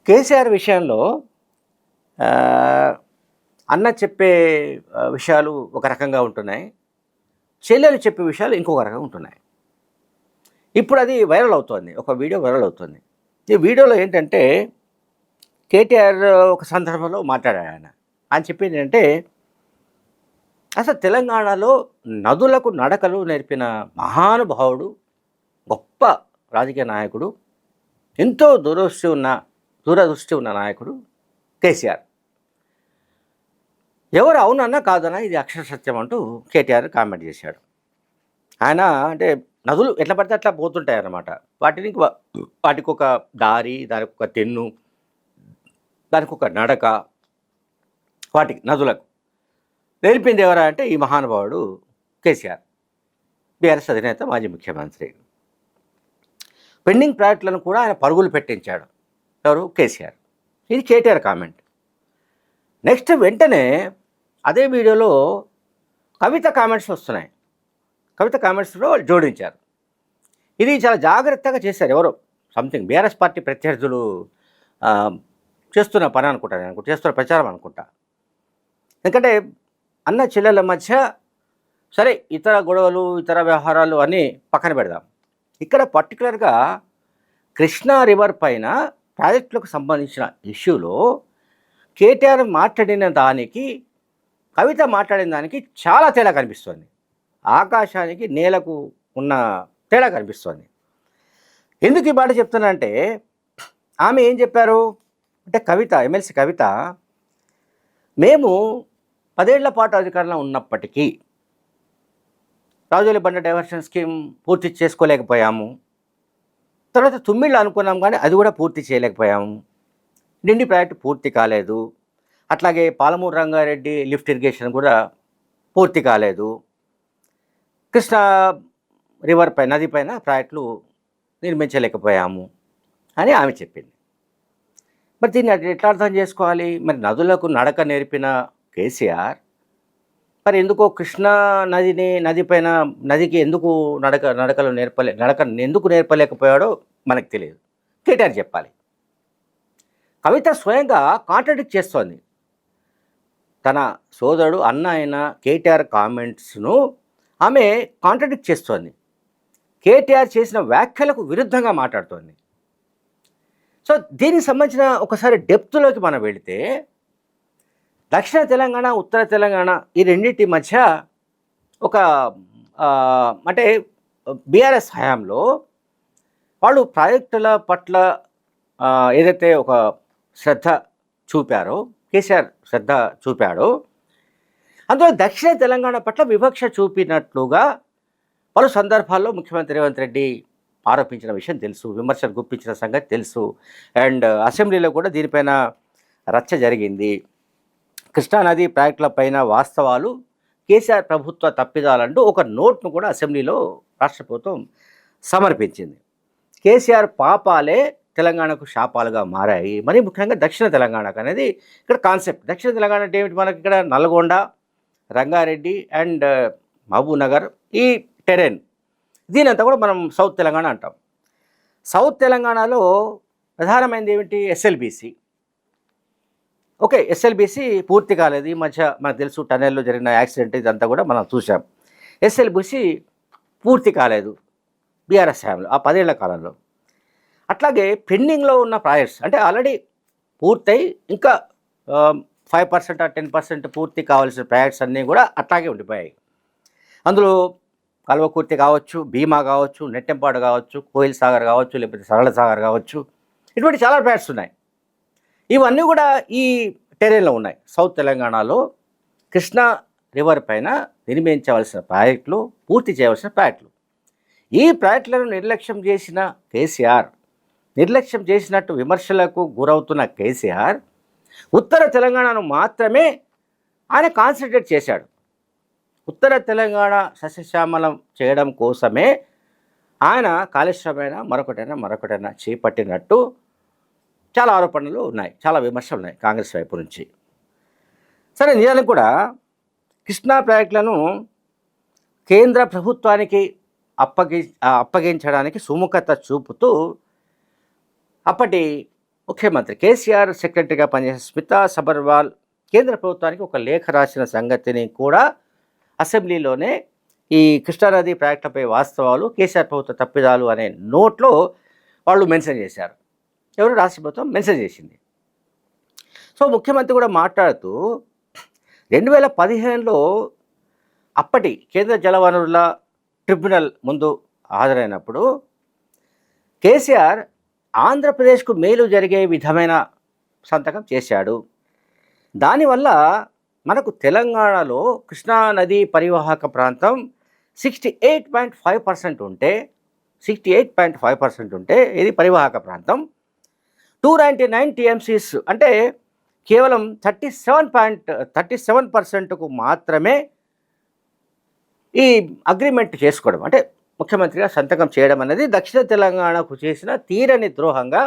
కేసీఆర్ విషయంలో ఆహ్, అన్న చెప్పే విషయాలు ఒక రకంగా ఉంటున్నాయి. చెల్లెలు చెప్పే విషయాలు ఇంకొక రకంగా ఉంటున్నాయి. ఇప్పుడు అది వైరల్ అవుతోంది. ఒక వీడియో వైరల్ అవుతుంది. ఈ వీడియోలో ఏంటంటే కేటీఆర్ ఒక సందర్భంలో మాట్లాడాడాయన. ఆయన చెప్పిందేంటంటే, అసలు తెలంగాణలో నదులకు నడకలు నేర్పిన మహానుభావుడు, గొప్ప రాజకీయ నాయకుడు, ఎంతో దూరదృష్టి ఉన్న నాయకుడు కేసీఆర్. ఎవరు అవునన్నా కాదన్నా ఇది అక్షర సత్యం అంటూ కేటీఆర్ కామెంట్ చేశాడు. ఆయన అంటే నదులు ఎట్లా పడితే అట్లా పోతుంటాయన్నమాట. వాటికొక దారి, దానికొక తెన్ను, దానికొక నడక, వాటికి నదులకు నేర్పింది ఎవరా అంటే ఈ మహానుభావుడు కేసీఆర్, బీఆర్ఎస్ అధినేత, మాజీ ముఖ్యమంత్రి. పెండింగ్ ప్రాజెక్టులను కూడా ఆయన పరుగులు పెట్టించాడు. ఎవరు? కేసీఆర్. ఇది కేటీఆర్ కామెంట్. నెక్స్ట్ వెంటనే అదే వీడియోలో కవిత కామెంట్స్ వస్తున్నాయి. కవిత కామెంట్స్లో జోడించారు. ఇది చాలా జాగ్రత్తగా చేశారు. ఎవరో సంథింగ్ బీఆర్ఎస్ పార్టీ ప్రత్యర్థులు చేస్తున్న పని అనుకుంటా, చేస్తున్న ప్రచారం అనుకుంటా. ఎందుకంటే అన్న చెల్లెల మధ్య సరే ఇతర గొడవలు, ఇతర వ్యవహారాలు అన్నీ పక్కన పెడదాం. ఇక్కడ పర్టికులర్గా కృష్ణా రివర్ పైన ప్రాజెక్టులకు సంబంధించిన ఇష్యూలో కేటీఆర్ మాట్లాడిన దానికి, కవిత మాట్లాడిన దానికి చాలా తేడా కనిపిస్తుంది. ఆకాశానికి నేలకు ఉన్న తేడా కనిపిస్తుంది. ఎందుకు ఈ మాట చెప్తున్నా అంటే, ఆమె ఏం చెప్పారు అంటే, కవిత, ఎమ్మెల్సీ కవిత, మేము 10 ఏళ్ల పాటు అధికారంలో ఉన్నప్పటికీ రాజోలి బండ డైవర్షన్ స్కీమ్ పూర్తి చేసుకోలేకపోయాము. తర్వాత తుమ్మిళ్ళు అనుకున్నాం కానీ అది కూడా పూర్తి చేయలేకపోయాము. నిండి ప్రాజెక్టు పూర్తి కాలేదు. అట్లాగే పాలమూరు రంగారెడ్డి లిఫ్ట్ ఇరిగేషన్ కూడా పూర్తి కాలేదు. కృష్ణా రివర్ పై, నది పైన ప్రాజెక్టులు నిర్మించలేకపోయాము అని ఆమె చెప్పింది. మరి దీన్ని ఎట్లా అర్థం చేసుకోవాలి? మరి నదులకు నడక నేర్పిన కేసీఆర్ మరి ఎందుకో కృష్ణా నదికి ఎందుకు నడక ఎందుకు నేర్పలేకపోయాడో మనకు తెలియదు. కేటీఆర్ చెప్పాలి. కవిత స్వయంగా కాంట్రడిక్ట్ చేస్తోంది. తన సోదరుడు అన్న అయిన కేటీఆర్ కామెంట్స్ను ఆమె కాంట్రడిక్ట్ చేస్తోంది. కేటీఆర్ చేసిన వ్యాఖ్యలకు విరుద్ధంగా మాట్లాడుతోంది. సో దీనికి సంబంధించిన ఒకసారి డెప్త్లోకి మనం వెళితే, దక్షిణ తెలంగాణ, ఉత్తర తెలంగాణ ఈ రెండింటి మధ్య ఒక అంటే బీఆర్ఎస్ హయాంలో వాళ్ళు ప్రాజెక్టుల పట్ల ఏదైతే ఒక శ్రద్ధ చూపారో, కేసీఆర్ శ్రద్ధ చూపాడో, అందులో దక్షిణ తెలంగాణ పట్ల వివక్ష చూపినట్లుగా పలు సందర్భాల్లో ముఖ్యమంత్రి రేవంత్ రెడ్డి ఆరోపించిన విషయం తెలుసు, విమర్శలు గుప్పించిన సంగతి తెలుసు. అండ్ అసెంబ్లీలో కూడా దీనిపైన రచ్చ జరిగింది. కృష్ణానది ప్రాజెక్టుల పైన వాస్తవాలు, కేసీఆర్ ప్రభుత్వ తప్పిదాలంటూ ఒక నోట్ను కూడా అసెంబ్లీలో రాష్ట్ర ప్రభుత్వం సమర్పించింది. కేసీఆర్ పాపాలే తెలంగాణకు శాపాలుగా మారాయి. మరి ముఖ్యంగా దక్షిణ తెలంగాణకు అనేది ఇక్కడ కాన్సెప్ట్. దక్షిణ తెలంగాణ అంటే ఏమిటి? మనకి ఇక్కడ నల్గొండ, రంగారెడ్డి అండ్ మహబూబ్ నగర్ ఈ టెరెన్, దీనంతా కూడా మనం సౌత్ తెలంగాణ అంటాం. సౌత్ తెలంగాణలో ప్రధానమైనది ఏమిటి? ఎస్ఎల్బీసీ. ఓకే, ఎస్ఎల్బీసీ పూర్తి కాలేదు. ఈ మధ్య మనకు తెలుసు, టనెల్లో జరిగిన యాక్సిడెంట్ ఇదంతా కూడా మనం చూసాం. ఎస్ఎల్బీసీ పూర్తి కాలేదు బీఆర్ఎస్ హయాంలో, ఆ 10 ఏళ్ల కాలంలో. అట్లాగే పెండింగ్లో ఉన్న ప్రాజెక్ట్స్ అంటే ఆల్రెడీ పూర్తయి ఇంకా 5% ఆ 10% పూర్తి కావాల్సిన ప్రాజెక్ట్స్ అన్నీ కూడా అట్లాగే ఉండిపోయాయి. అందులో కల్వకుర్తి కావచ్చు, భీమా కావచ్చు, నెట్టెంపాడు కావచ్చు, కోయిల్ సాగర్ కావచ్చు, లేకపోతే సరళ సాగర్ కావచ్చు, ఇటువంటి చాలా ప్రాజెక్ట్స్ ఉన్నాయి. ఇవన్నీ కూడా ఈ టెరెన్లో ఉన్నాయి. సౌత్ తెలంగాణలో కృష్ణా రివర్ పైన నిర్మించవలసిన ప్రాజెక్టులు, పూర్తి చేయవలసిన ప్రాజెక్టులు. ఈ ప్రాజెక్టులను నిర్లక్ష్యం చేసిన కేసీఆర్, నిర్లక్ష్యం చేసినట్టు విమర్శలకు గురవుతున్న కేసీఆర్ ఉత్తర తెలంగాణను మాత్రమే ఆయన కాన్సన్ట్రేట్ చేశాడు. ఉత్తర తెలంగాణ సస్యశ్యామలం చేయడం కోసమే ఆయన కాళేశ్వరమైనా మరొకటైనా చేపట్టినట్టు చాలా ఆరోపణలు ఉన్నాయి, చాలా విమర్శలు ఉన్నాయి కాంగ్రెస్ వైపు నుంచి. సరే, నిజానికి కూడా కృష్ణా ప్రాజెక్టులను కేంద్ర ప్రభుత్వానికి అప్పగించడానికి సుముఖత చూపుతూ అప్పటి ముఖ్యమంత్రి కేసీఆర్ సెక్రటరీగా పనిచేసిన స్మితా సబర్వాల్ కేంద్ర ప్రభుత్వానికి ఒక లేఖ రాసిన సంగతిని కూడా అసెంబ్లీలోనే ఈ కృష్ణానది ప్రాజెక్టులపై వాస్తవాలు, కేసీఆర్ ప్రభుత్వ తప్పిదాలు అనే నోట్లో వాళ్ళు మెన్షన్ చేశారు. ఎవరు? రాష్ట్ర ప్రభుత్వం మెన్షన్ చేసింది. సో ముఖ్యమంత్రి కూడా మాట్లాడుతూ 2015లో అప్పటి కేంద్ర జలవనరుల ట్రిబ్యునల్ ముందు హాజరైనప్పుడు కేసీఆర్ ఆంధ్రప్రదేశ్కు మేలు జరిగే విధమైన సంతకం చేశాడు. దానివల్ల మనకు తెలంగాణలో కృష్ణానది పరివాహక ప్రాంతం 68.5% ఉంటే 68.5% ఉంటే ఇది పరివాహక ప్రాంతం 299 టీఎంసీస్ అంటే కేవలం 37.37%కు మాత్రమే ఈ అగ్రిమెంట్ చేసుకోవడం అంటే ముఖ్యమంత్రిగా సంతకం చేయడం అనేది దక్షిణ తెలంగాణకు చేసిన తీరని ద్రోహంగా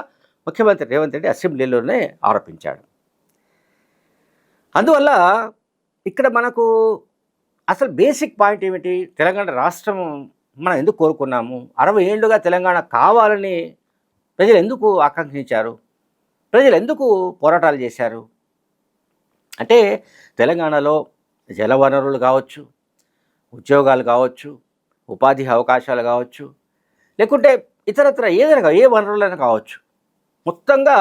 ముఖ్యమంత్రి రేవంత్ రెడ్డి అసెంబ్లీలోనే ఆరోపించాడు. అందువల్ల ఇక్కడ మనకు అసలు బేసిక్ పాయింట్ ఏమిటి? తెలంగాణ రాష్ట్రం మనం ఎందుకు కోరుకున్నాము? 60 ఏళ్ళుగా తెలంగాణ కావాలని ప్రజలు ఎందుకు ఆకాంక్షించారు? ప్రజలు ఎందుకు పోరాటాలు చేశారు? అంటే తెలంగాణలో జలవనరులు కావచ్చు, ఉద్యోగాలు కావచ్చు, ఉపాధి అవకాశాలు కావచ్చు, లేకుంటే ఇతరత్ర ఏదైనా ఏ వనరులైనా కావచ్చు, మొత్తంగా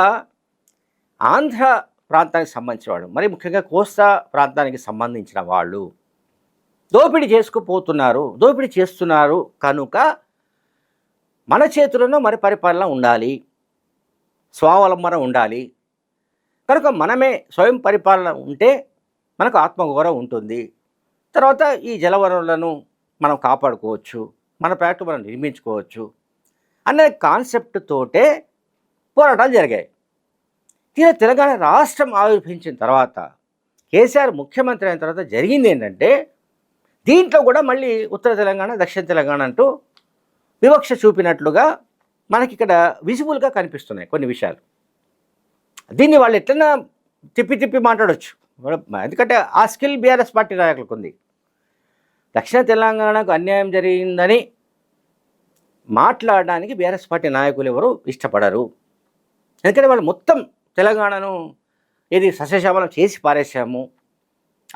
ఆంధ్ర ప్రాంతానికి సంబంధించిన వాళ్ళు, మరి ముఖ్యంగా కోస్తా ప్రాంతానికి సంబంధించిన వాళ్ళు దోపిడీ దోపిడీ చేస్తున్నారు కనుక మన చేతుల్లో మరి పరిపాలన ఉండాలి, స్వావలంబన ఉండాలి. కనుక మనమే స్వయం పరిపాలన ఉంటే మనకు ఆత్మగౌరవం ఉంటుంది. తర్వాత ఈ జలవనరులను మనం కాపాడుకోవచ్చు, మన ప్రాజెక్టు మనం నిర్మించుకోవచ్చు అనే కాన్సెప్ట్ తోటే పోరాటాలు జరిగాయి. తెలంగాణ రాష్ట్రం ఆవిర్భవించిన తర్వాత కేసీఆర్ ముఖ్యమంత్రి అయిన తర్వాత జరిగింది ఏంటంటే దీంట్లో కూడా మళ్ళీ ఉత్తర తెలంగాణ, దక్షిణ తెలంగాణ అంటూ వివక్ష చూపినట్లుగా మనకి ఇక్కడ విజిబుల్గా కనిపిస్తున్నాయి కొన్ని విషయాలు. దీన్ని వాళ్ళు ఎట్లన్నా తిప్పి మాట్లాడవచ్చు, ఎందుకంటే ఆ స్కిల్ బీఆర్ఎస్ పార్టీ నాయకులకు ఉంది. దక్షిణ తెలంగాణకు అన్యాయం జరిగిందని మాట్లాడడానికి బీఆర్ఎస్ పార్టీ నాయకులు ఎవరు ఇష్టపడరు. ఎందుకంటే వాళ్ళు మొత్తం తెలంగాణను ఇది సస్యశ్యామలం చేసి పారేశాము,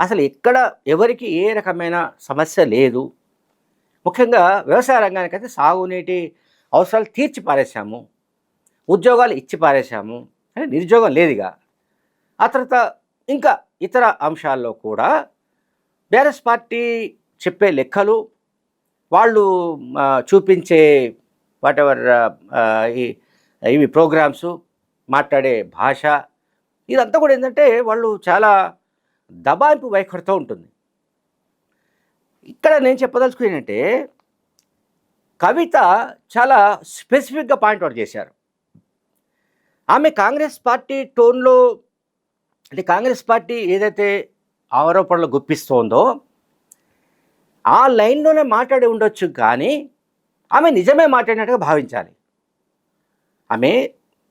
అసలు ఎక్కడ ఎవరికి ఏ రకమైన సమస్య లేదు, ముఖ్యంగా వ్యవసాయ రంగానికైతే సాగునీటి అవసరాలు తీర్చి పారేశాము, ఉద్యోగాలు ఇచ్చి పారేశాము, అని నిరుద్యోగం లేదుగా. ఆ తర్వాత ఇంకా ఇతర అంశాల్లో కూడా బీఆర్ఎస్ పార్టీ చెప్పే లెక్కలు, వాళ్ళు చూపించే వాటెవర్ ఇవి ప్రోగ్రామ్స్, మాట్లాడే భాష, ఇదంతా కూడా ఏంటంటే వాళ్ళు చాలా దబాయింపు వైఖరితో ఉంటుంది. ఇక్కడ నేను చెప్పదలుచుకుని ఏంటంటే కవిత చాలా స్పెసిఫిక్గా పాయింట్అవుట్ చేశారు. ఆమె కాంగ్రెస్ పార్టీ టోన్లో అంటే కాంగ్రెస్ పార్టీ ఏదైతే ఆరోపణలు గుప్పిస్తోందో ఆ లైన్లోనే మాట్లాడి ఉండొచ్చు, కానీ ఆమె నిజమే మాట్లాడినట్టుగా భావించాలి. ఆమె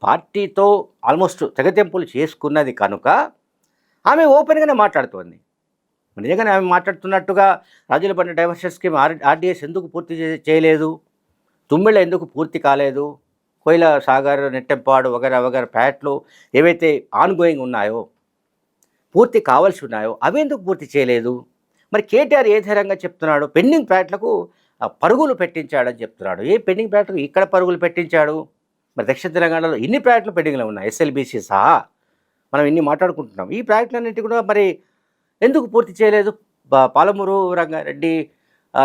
పార్టీతో ఆల్మోస్ట్ తెగతెంపులు చేసుకున్నది కనుక ఆమె ఓపెన్గానే మాట్లాడుతోంది. నిజంగానే ఆమె మాట్లాడుతున్నట్టుగా రాజులబండ డైవర్షన్ స్కీమ్ ఆర్డీఎస్ ఎందుకు పూర్తి చేయలేదు, తుమ్మిళ్ళ ఎందుకు పూర్తి కాలేదు, కోయిల సాగర్, నెట్టెంపాడు వగైరా వగైరా ప్రాజెక్టులు ఏవైతే ఆన్గోయింగ్ ఉన్నాయో, పూర్తి కావాల్సి ఉన్నాయో అవి ఎందుకు పూర్తి చేయలేదు, మరి కేటీఆర్ ఏ ధైర్యంగా చెప్తున్నాడు పెండింగ్ ప్రాజెక్టులకు పరుగులు పెట్టించాడని చెప్తున్నాడు. ఏ పెండింగ్ ప్రాజెక్టులకు ఇక్కడ పరుగులు పెట్టించాడు? మరి దక్షిణ తెలంగాణలో ఇన్ని ప్రాజెక్టులు పెండింగ్లో ఉన్నాయి, ఎస్ఎల్బీసీ సహా మనం ఇన్ని మాట్లాడుకుంటున్నాం. ఈ ప్రాజెక్టులన్నింటి కూడా మరి ఎందుకు పూర్తి చేయలేదు? పాలమూరు రంగారెడ్డి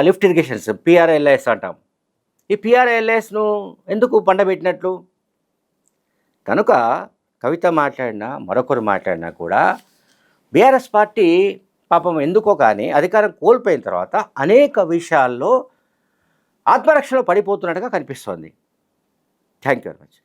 లిఫ్ట్ ఇరిగేషన్స్ పిఆర్ఎల్ఎస్ అంటాం, ఈ పిఆర్ఎల్ఎస్ను ఎందుకు పండబెట్టినట్లు? కనుక కవిత మాట్లాడినా మరొకరు మాట్లాడినా కూడా బీఆర్ఎస్ పార్టీ పాపం ఎందుకో కానీ అధికారం కోల్పోయిన తర్వాత అనేక విషయాల్లో ఆత్మరక్షణలో పడిపోతున్నట్టుగా కనిపిస్తోంది. Thank you very much.